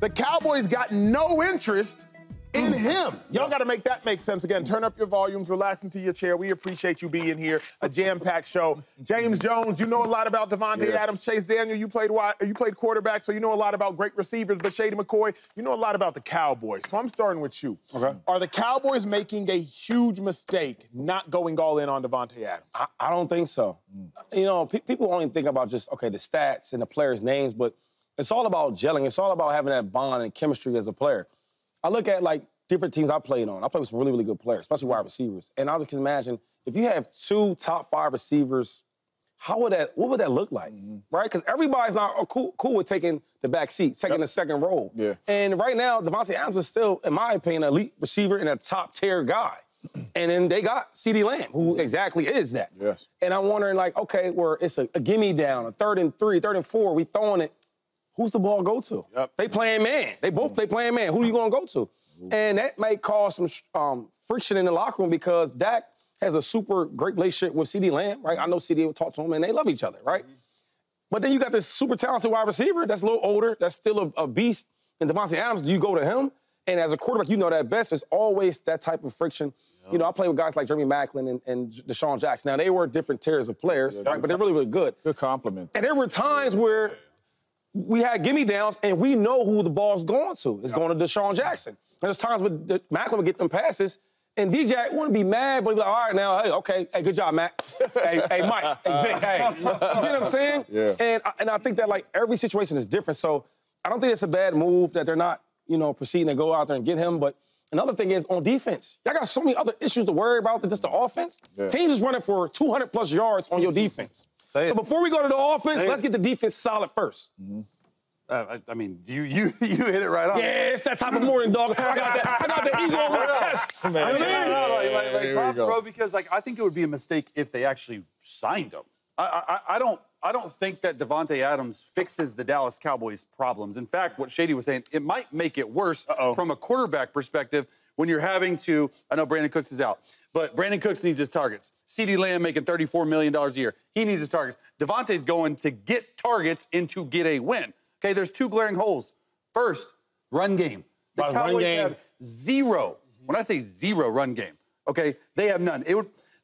The Cowboys got no interest in him. Y'all got to make that make sense. Again, turn up your volumes, relax into your chair. We appreciate you being here. A jam-packed show. James Jones, you know a lot about Davante Adams. Chase Daniel, you played quarterback, so you know a lot about great receivers. But LeSean McCoy, you know a lot about the Cowboys. So I'm starting with you. Okay. Are the Cowboys making a huge mistake not going all in on Davante Adams? I don't think so. You know, people only think about just, okay, the stats and the players' names, but it's all about gelling. It's all about having that bond and chemistry as a player. I look at, like, different teams I played on. I played with some really, really good players, especially wide receivers. And I just can imagine, if you have 2 top 5 receivers, what would that look like, right? Because everybody's not cool with taking the back seat, taking the second role. Yeah. And right now, Davante Adams is still, in my opinion, an elite receiver and a top-tier guy. And then they got CeeDee Lamb, who exactly is that. Yes. And I'm wondering, like, okay, where it's a gimme down, a 3rd and 3, 3rd and 4, we throwing it. Who's the ball go to? Yep. They playing man. They both play playing man. Who are you going to go to? And that might cause some friction in the locker room because Dak has a super great relationship with CeeDee Lamb, right? I know CeeDee will talk to him, and they love each other, right? But then you got this super talented wide receiver that's a little older, that's still a beast. And Davante Adams, do you go to him? And as a quarterback, you know that best. There's always that type of friction. Yep. You know, I play with guys like Jeremy Maclin and Deshaun Jackson. Now, they were different tiers of players, right? But they're really, really good. Good compliment. And there were times where we had gimme downs, and we know who the ball's going to. It's going to Deshaun Jackson. There's times where Maclin would get them passes, and DJ wouldn't be mad, but he'd be like, all right, now, hey, okay, hey, good job, Mac. hey, Mike, hey, Vic, hey. You know what I'm saying? Yeah. And I think that, like, every situation is different, so I don't think it's a bad move that they're not, you know, proceeding to go out there and get him, but another thing is, on defense, y'all got so many other issues to worry about than just the offense. Yeah. Teams is running for 200-plus yards on your defense. So before we go to the offense, let's get the defense solid first. I mean, you hit it right on. Yeah, it's that type of morning, dog. I got the ego on my chest. Like props, bro, because like I think it would be a mistake if they actually signed him. I don't think that Davante Adams fixes the Dallas Cowboys' problems. In fact, what Shady was saying, it might make it worse from a quarterback perspective when you're having to. I know Brandon Cooks is out, but Brandon Cooks needs his targets. CeeDee Lamb making $34 million a year. He needs his targets. Davante's going to get targets and to get a win. Okay, there's 2 glaring holes. First, run game. The Cowboys have 0. When I say 0 run game, okay, they have none.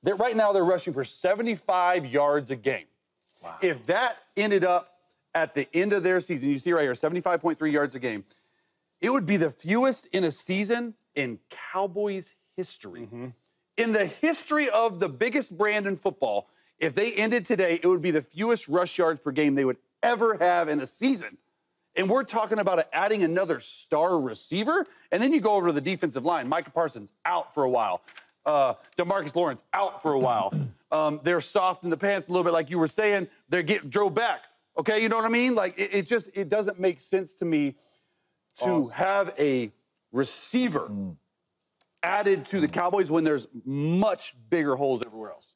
Right now they're rushing for 75 yards a game. Wow. If that ended up at the end of their season, you see right here, 75.3 yards a game, it would be the fewest in a season in Cowboys history. In the history of the biggest brand in football, if they ended today, it would be the fewest rush yards per game they would ever have in a season. And we're talking about adding another star receiver. And then you go over to the defensive line. Micah Parsons out for a while. DeMarcus Lawrence out for a while. They're soft in the pants a little bit, like you were saying. They're getting drove back. Okay, you know what I mean? Like, it doesn't make sense to me to have a receiver added to the Cowboys when there's much bigger holes everywhere else.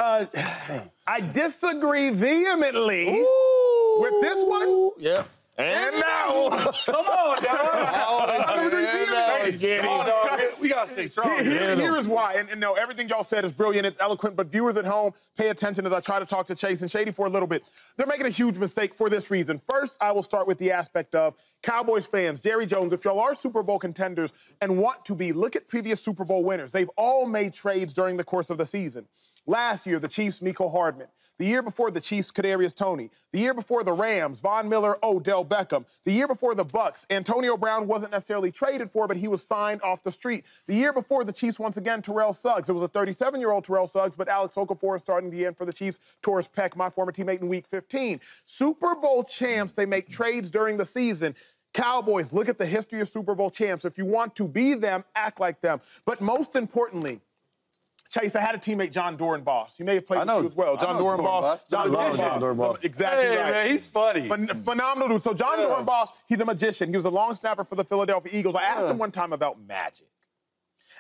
I disagree vehemently with this one. Yeah. And now, come on, dog. We got to stay strong. Here is why. And no, everything y'all said is brilliant. It's eloquent. But viewers at home, pay attention as I try to talk to Chase and Shady for a little bit. They're making a huge mistake for this reason. First, I will start with the aspect of Cowboys fans. Jerry Jones, if y'all are Super Bowl contenders and want to be, look at previous Super Bowl winners. They've all made trades during the course of the season. Last year, the Chiefs, Mecole Hardman. The year before, the Chiefs, Kadarius Toney. The year before, the Rams, Von Miller, Odell Beckham. The year before, the Bucks, Antonio Brown wasn't necessarily traded for, but he was signed off the street. The year before, the Chiefs, once again, Terrell Suggs. It was a 37-year-old Terrell Suggs, but Alex Okafor is starting the end for the Chiefs. Torres Peck, my former teammate in Week 15. Super Bowl champs, they make trades during the season. Cowboys, look at the history of Super Bowl champs. If you want to be them, act like them. But most importantly, Chase, I had a teammate, John Dorenbos. You may have played with you as well. John Dorenbos. John Dorenbos. Exactly right. Man, he's funny. Phenomenal dude. So John Dorenbos, he's a magician. He was a long snapper for the Philadelphia Eagles. I asked him one time about magic.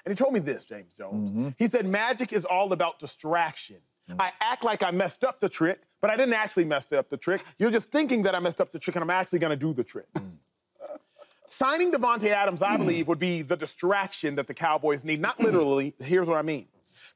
And he told me this, James Jones. He said, magic is all about distraction. I act like I messed up the trick, but I didn't actually mess up the trick. You're just thinking that I messed up the trick, and I'm actually going to do the trick. Signing Davante Adams, I believe, would be the distraction that the Cowboys need. Not literally. Here's what I mean.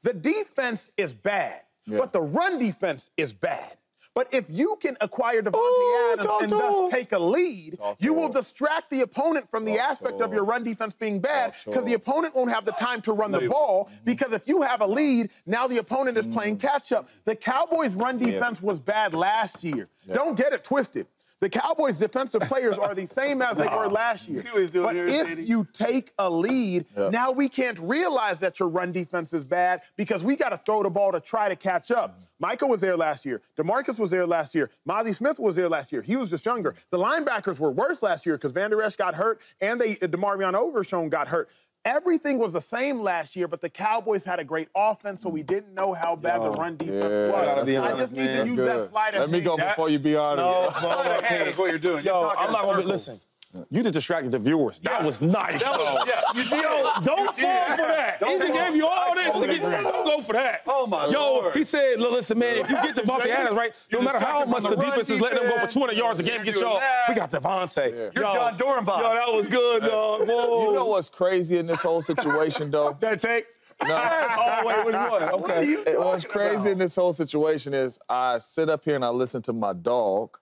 The defense is bad, but the run defense is bad. But if you can acquire Davante Adams and thus take a lead, you will distract the opponent from the aspect of your run defense being bad because the opponent won't have the time to run the ball because if you have a lead, now the opponent is playing catch-up. The Cowboys' run defense was bad last year. Don't get it twisted. The Cowboys' defensive players are the same as they were last year. See what he's doing but here, if you take a lead, now we can't realize that your run defense is bad because we got to throw the ball to try to catch up. Micah was there last year. DeMarcus was there last year. Mozzie Smith was there last year. He was just younger. The linebackers were worse last year because Van Der Esch got hurt and DeMarvion Overshown got hurt. Everything was the same last year, but the Cowboys had a great offense, so we didn't know how bad the run defense was. I just need to use that sleight of hand. Let me go before you be honest. No, sleight of hand is what you're doing. Yo, I'm not going to listen. You just distracted the viewers. That was nice, though. You did. Don't fall for that. He just gave you all this. Don't go for that. Oh, my Lord. He said, listen, man, if you get Davante Adams, right, no matter how much the defense is letting them go for 200 yards a game, get y'all. We got Davante. You're John Dorenbos. Yo, that was good, dog. Whoa. You know what's crazy in this whole situation, though? That take? No. Oh, wait, which one? Okay. What's crazy in this whole situation is I sit up here and I listen to my dog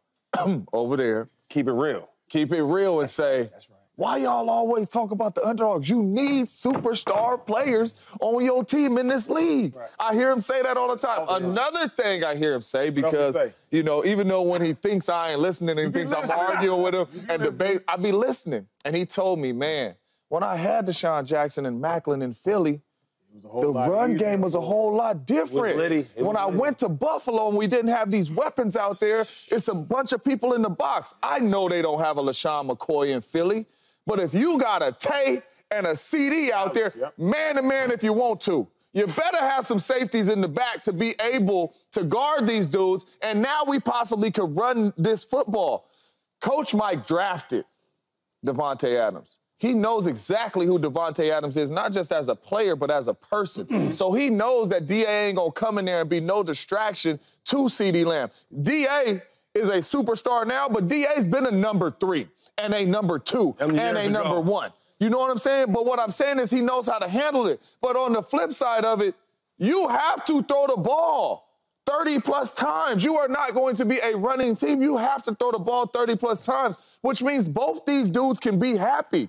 over there. Keep it real. Keep it real and say, That's right. Why y'all always talk about the underdogs? You need superstar players on your team in this league. Right. I hear him say that all the time. Another thing I hear him say, because, you know, even though when he thinks I ain't listening and he thinks I'm arguing with him and debate, I be listening. And he told me, man, when I had Deshaun Jackson and Macklin in Philly, the run game was a whole lot different. When I went to Buffalo and we didn't have these weapons out there, it's a bunch of people in the box. I know they don't have a LeSean McCoy in Philly, but if you got a Tay and a CD out there, man to man if you want to, you better have some safeties in the back to be able to guard these dudes, and now we possibly could run this football. Coach Mike drafted Davante Adams. He knows exactly who Davante Adams is, not just as a player, but as a person. So he knows that D.A. ain't going to come in there and be no distraction to CeeDee Lamb. D.A. is a superstar now, but D.A.'s been a number 3 and a number 2 and a number 1. You know what I'm saying? But what I'm saying is he knows how to handle it. But on the flip side of it, you have to throw the ball 30-plus times. You are not going to be a running team. You have to throw the ball 30-plus times, which means both these dudes can be happy.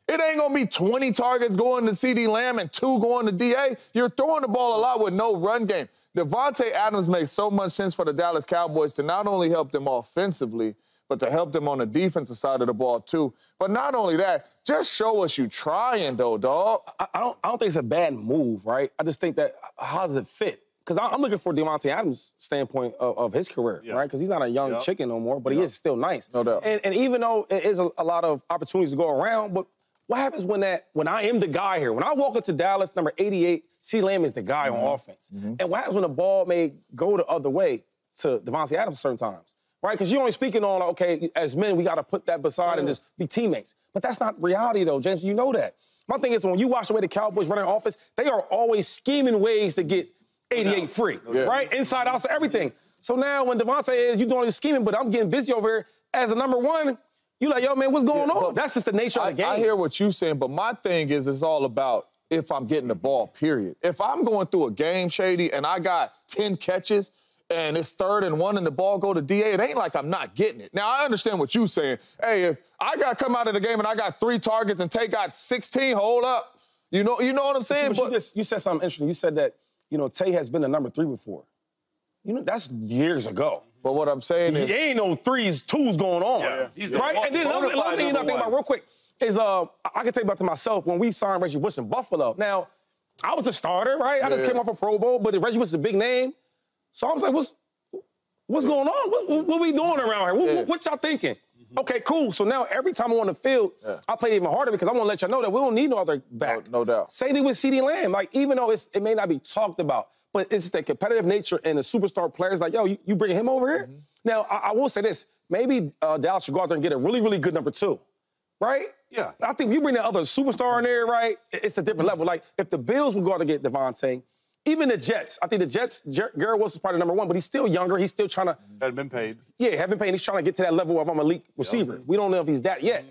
It ain't going to be 20 targets going to CeeDee Lamb and 2 going to D.A. You're throwing the ball a lot with no run game. Davante Adams makes so much sense for the Dallas Cowboys to not only help them offensively, but to help them on the defensive side of the ball, too. But not only that, just show us you trying, though, dog. I don't think it's a bad move, right? I just think that how does it fit? Because I'm looking for Davante Adams' standpoint of his career, right? Because he's not a young chicken no more, but he is still nice. No doubt. And even though it is a lot of opportunities to go around, but what happens when I am the guy here? When I walk into Dallas, number 88, CeeDee Lamb is the guy on offense. And what happens when the ball may go the other way to Davante Adams certain times, right? Because you're only speaking on, okay, as men, we got to put that beside and just be teammates. But that's not reality, though, James. You know that. My thing is, when you watch the way the Cowboys run their offense, they are always scheming ways to get 88 free, right? Inside, outside, everything. So now when Davante is, you doing this scheming, but I'm getting busy over here as a number 1, you like, yo, man, what's going on? That's just the nature of the game. I hear what you're saying, but my thing is it's all about if I'm getting the ball, period. If I'm going through a game, Shady, and I got 10 catches and it's 3rd and 1 and the ball go to D.A., it ain't like I'm not getting it. Now, I understand what you're saying. Hey, if I got to come out of the game and I got 3 targets and Tay got 16, hold up. You know what I'm saying? But you said something interesting. You said that, Tay has been a number 3 before. That's years ago. But what I'm saying is... There ain't no 3s, 2s going on. He's right? And then another thing you got to think about real quick is I can take back to myself when we signed Reggie Bush in Buffalo. Now, I was a starter, right? I just came off a Pro Bowl, but Reggie Bush is a big name. So I was like, what's going on? What we doing around here? What y'all thinking? Okay, cool. So now every time I'm on the field, I play even harder because I want to let y'all know that we don't need no other back. No doubt. Same thing with CeeDee Lamb. Like, even though it may not be talked about, but it's the competitive nature and the superstar players like, yo, you bringing him over here? Now, I will say this. Maybe Dallas should go out there and get a really, really good number 2, right? Yeah. I think if you bring that other superstar in there, right, it's a different level. Like, if the Bills would go out to get Davante, even the Jets, I think the Jets, Garrett Wilson's probably number 1, but he's still younger. He's still trying to... Hadn't been paid. Yeah, hadn't been paid. He's trying to get to that level of I'm an elite receiver. We don't know if he's that yet.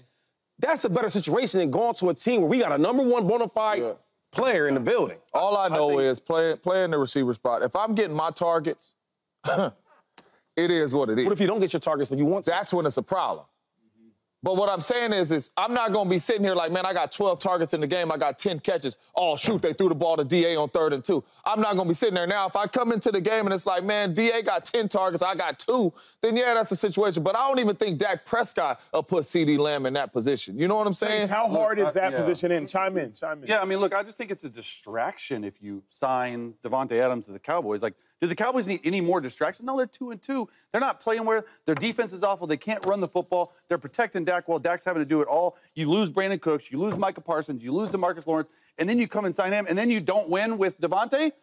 That's a better situation than going to a team where we got a number 1 bona fide player in the building. All I know is playing the receiver spot. If I'm getting my targets, it is what it is. What if you don't get your targets that you want to? That's when it's a problem. But what I'm saying is I'm not going to be sitting here like, man, I got 12 targets in the game. I got 10 catches. Oh, shoot, they threw the ball to DA on 3rd and 2. I'm not going to be sitting there. Now, if I come into the game and it's like, man, DA got 10 targets, I got 2, then, yeah, that's a situation. But I don't even think Dak Prescott will put CeeDee Lamb in that position. You know what I'm saying? How hard is that position in? Chime in. Yeah, I mean, look, I just think it's a distraction if you sign Davante Adams to the Cowboys. Like, do the Cowboys need any more distractions? No, they're 2-2. They're not playing where their defense is awful. They can't run the football. They're protecting Dak while Dak's having to do it all. You lose Brandon Cooks. You lose Micah Parsons. You lose DeMarcus Lawrence. And then you come and sign him, and then you don't win with Davante?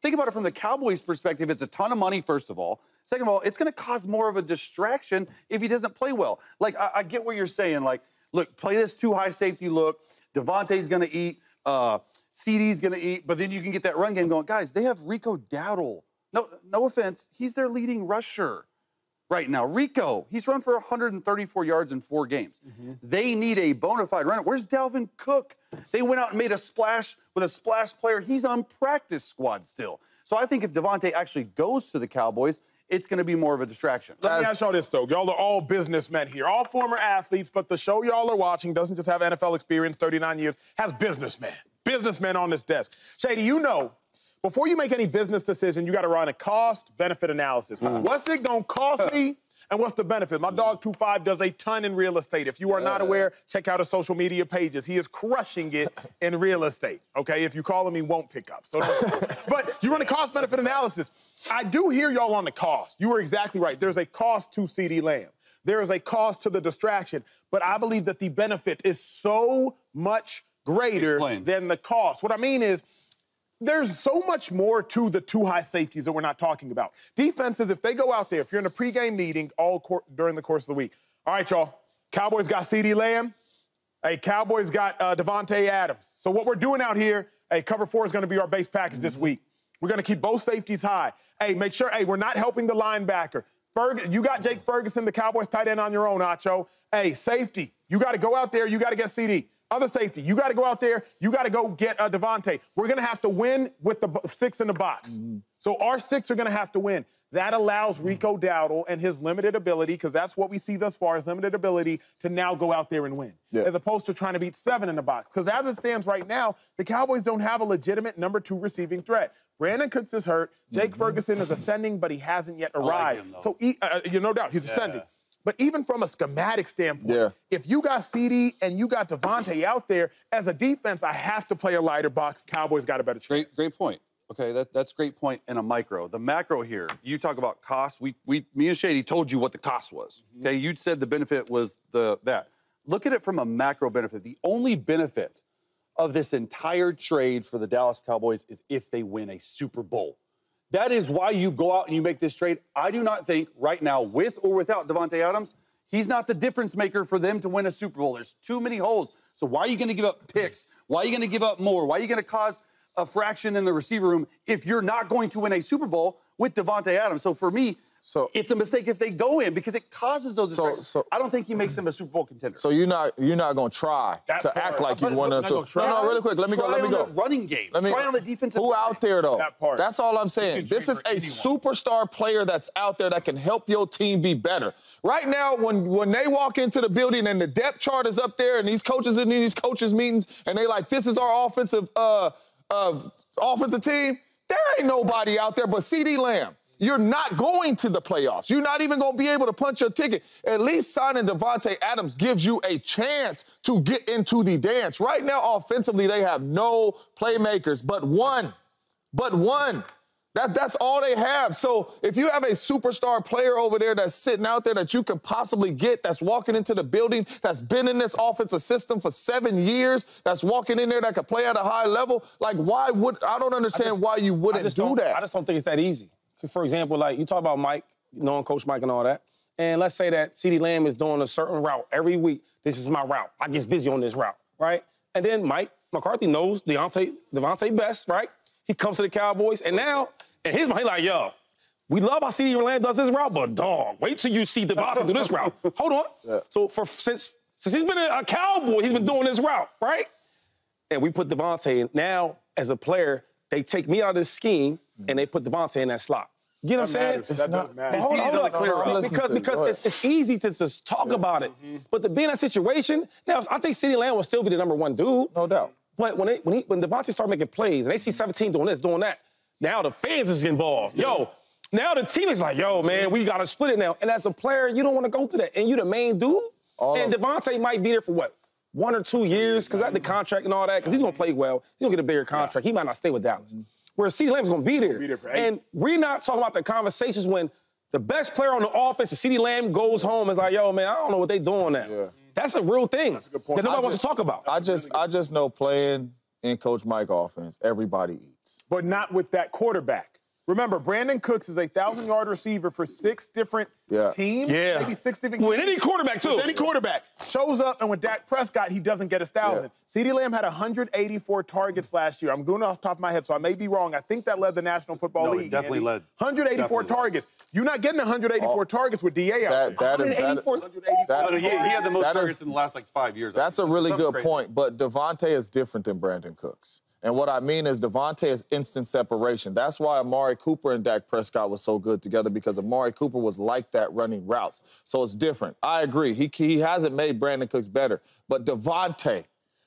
Think about it from the Cowboys' perspective. It's a ton of money, first of all. Second of all, it's going to cause more of a distraction if he doesn't play well. Like, I get what you're saying. Like, look, play this too high safety look. Davante's going to eat. CD's going to eat. But then you can get that run game going. Guys, they have Rico Dowdle. No offense, he's their leading rusher right now. Rico, he's run for 134 yards in 4 games. They need a bona fide runner. Where's Dalvin Cook? They went out and made a splash with a splash player. He's on practice squad still. So I think if Davante actually goes to the Cowboys, it's going to be more of a distraction. Let me ask y'all this, though. Y'all are all businessmen here, all former athletes, but the show y'all are watching doesn't just have NFL experience, 39 years, has businessmen on this desk. Shady, you know, before you make any business decision, you got to run a cost-benefit analysis. What's it going to cost me, and what's the benefit? My dog 25 does a ton in real estate. If you are not aware, check out his social media pages. He is crushing it in real estate, okay? If you call him, he won't pick up. So but you run a cost-benefit analysis. I do hear y'all on the cost. You were exactly right. There's a cost to CeeDee Lamb. There is a cost to the distraction. But I believe that the benefit is so much greater than the cost. What I mean is, there's so much more to the 2 high safeties that we're not talking about. Defenses, if they go out there, if you're in a pregame meeting during the course of the week, all right, y'all, Cowboys got CeeDee Lamb. Hey, Cowboys got Davante Adams. So what we're doing out here, hey, cover 4 is going to be our base package this week. We're going to keep both safeties high. Hey, make sure, we're not helping the linebacker. You got Jake Ferguson, the Cowboys tight end on your own, Acho. Hey, safety, you got to go out there, you got to get CD. Other safety, you got to go out there. You got to go get Davante. We're going to have to win with the 6 in the box. So our 6 are going to have to win. That allows Rico Dowdle and his limited ability, because that's what we see thus far, his limited ability to now go out there and win, as opposed to trying to beat 7 in the box. Because as it stands right now, the Cowboys don't have a legitimate number 2 receiving threat. Brandon Cooks is hurt. Jake Ferguson is ascending, but he hasn't yet arrived. So, no doubt, he's ascending. But even from a schematic standpoint, if you got CD and you got Davante out there, as a defense, I have to play a lighter box. Cowboys got a better chance. Great point. Okay, that's a great point in a micro. The macro here, you talk about cost. Me and Shady told you what the cost was. Okay, you said the benefit was that. Look at it from a macro benefit. The only benefit of this entire trade for the Dallas Cowboys is if they win a Super Bowl. That is why you go out and you make this trade. I do not think right now, with or without Davante Adams, he's not the difference maker for them to win a Super Bowl. There's too many holes. So why are you going to give up picks? Why are you going to give up more? Why are you going to cause a fraction in the receiver room if you're not going to win a Super Bowl with Davante Adams? So for me, it's a mistake if they go in, because it causes those distractions. I don't think he makes them a Super Bowl contender. So you're not going to try to act like you want to. No, really quick. Let me go. The running game. Try on the defensive. Who out there though? That part. That's all I'm saying. This is a superstar player that's out there that can help your team be better. Right now, when they walk into the building and the depth chart is up there and these coaches in these coaches meetings and they like, this is our offensive team. There ain't nobody out there but CeeDee Lamb. You're not going to the playoffs. You're not even going to be able to punch your ticket. At least signing Davante Adams gives you a chance to get into the dance. Right now, offensively, they have no playmakers but one. That's all they have. So if you have a superstar player over there that's sitting out there that you can possibly get, that's walking into the building, that's been in this offensive system for 7 years, that's walking in there that can play at a high level, like I don't understand why you wouldn't do that. I just don't think it's that easy. For example, like you talk about Mike, knowing Coach Mike and all that, and let's say that CeeDee Lamb is doing a certain route every week. This is my route. I get busy on this route, right? And then Mike McCarthy knows Davante best, right? He comes to the Cowboys, and now, in his mind, he's like, yo, we love how CeeDee Lamb does this route, but dog, wait till you see Davante do this route. Hold on. Yeah. So since he's been a Cowboy, he's been doing this route, right? And we put Davante in. Now, as a player, they take me out of this scheme, and they put Davante in that slot. You know what I'm saying? That doesn't matter. Hold on. Because it's easy to just talk about it. But to be in that situation, now I think CeeDee Lamb will still be the #1 dude. No doubt. But when Davante start making plays and they see 17 doing this, doing that, now the fans is involved. Yo, now the team is like, yo, man, we got to split it now. And as a player, you don't want to go through that. And you the main dude. And Davante might be there for what? 1 or 2 years because that's the contract and all that, because he's going to play well. He's going to get a bigger contract. He might not stay with Dallas. Whereas CeeDee Lamb's going to be there. And we're not talking about the conversations when the best player on the offense, CeeDee Lamb, goes home and is like, yo, man, I don't know what they doing now. Yeah. That's a real thing that nobody wants to talk about. I just know playing in Coach Mike offense, everybody eats. But not with that quarterback. Remember, Brandon Cooks is a 1,000-yard receiver for 6 different teams. Yeah. Maybe 6 different teams. With any quarterback, too. With any quarterback. Shows up, and with Dak Prescott, he doesn't get his 1,000. CeeDee Lamb had 184 targets last year. I'm going off the top of my head, so I may be wrong. I think that led the National Football League. It definitely led. 184 targets. You're not getting 184 targets with DA out there. He had the most targets in the last, 5 years. That's a really good point, but Davante is different than Brandon Cooks. And what I mean is Davante is instant separation. That's why Amari Cooper and Dak Prescott was so good together, because Amari Cooper was like that running routes. So it's different. I agree. He hasn't made Brandon Cooks better, but Davante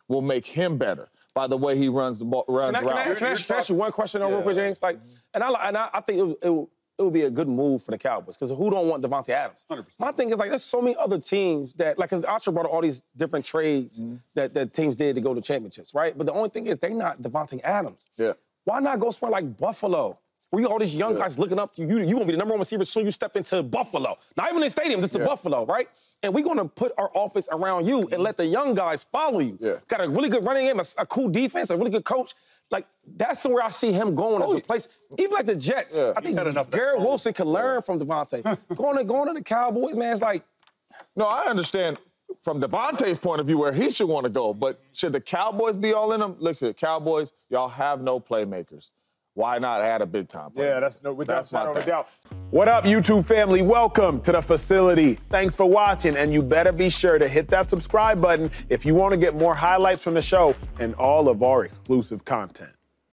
will make him better by the way he runs the ball, routes. Can I ask you one question real quick, James? I think it would be a good move for the Cowboys, because who don't want Davante Adams? 100%. My thing is, there's so many other teams that, because Acho brought all these different trades that teams did to go to championships, right? But the only thing is, they're not Davante Adams. Yeah. Why not go somewhere like Buffalo, where you all these young guys looking up to you? You're going to be the #1 receiver soon you step into Buffalo. Not even in the stadium, just the Buffalo, right? And we're going to put our offense around you and let the young guys follow you. Yeah. Got a really good running game, a cool defense, a really good coach. That's where I see him going as a place. Even like the Jets, I think Garrett Wilson can learn from Davante. going to the Cowboys, man, it's like... No, I understand from Davante's point of view where he should want to go, but should the Cowboys be all in them? Listen, Cowboys, y'all have no playmakers. Why not add a big-time player? Yeah, that's no doubt. What up, YouTube family? Welcome to the facility. Thanks for watching, and you better be sure to hit that subscribe button if you want to get more highlights from the show and all of our exclusive content.